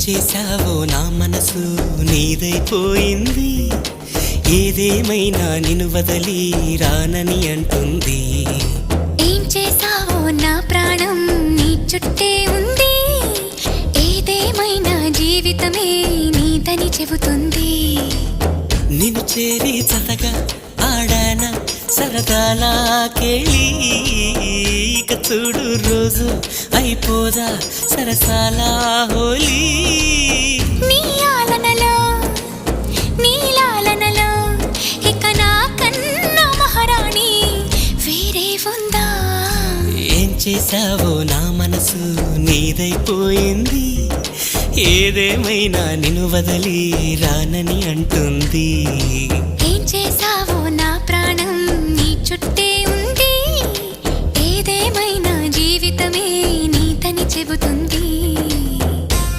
చేశావో నా మనసు నీదైపోయింది. ఏదేమైనా నిన్ను వదలి రానని అంటుంది. ఏం చేశావో నా ప్రాణం నీ చుట్టే ఉంది. ఏదేమైనా జీవితమే నీదని చెబుతుంది. నిన్ను చేరి చతగా ఆడాన సరదాలా కేళి. ఇక చూడు రోజు అయిపోదా సరసాల హోలీ. నీ ఆలనలో నీ లాలనలో ఇక నా కన్నా మహారాణి వేరే ఉందా? ఏం చేశావో నా మనసు నీదైపోయింది. ఏదేమైనా నిన్ను వదలి రానని అంటుంది. ఏం చేశావో నా ప్రాణం నీ చుట్టే ఉంది. ఏదేమైనా జీవితమే నీదని చెబుతుంది.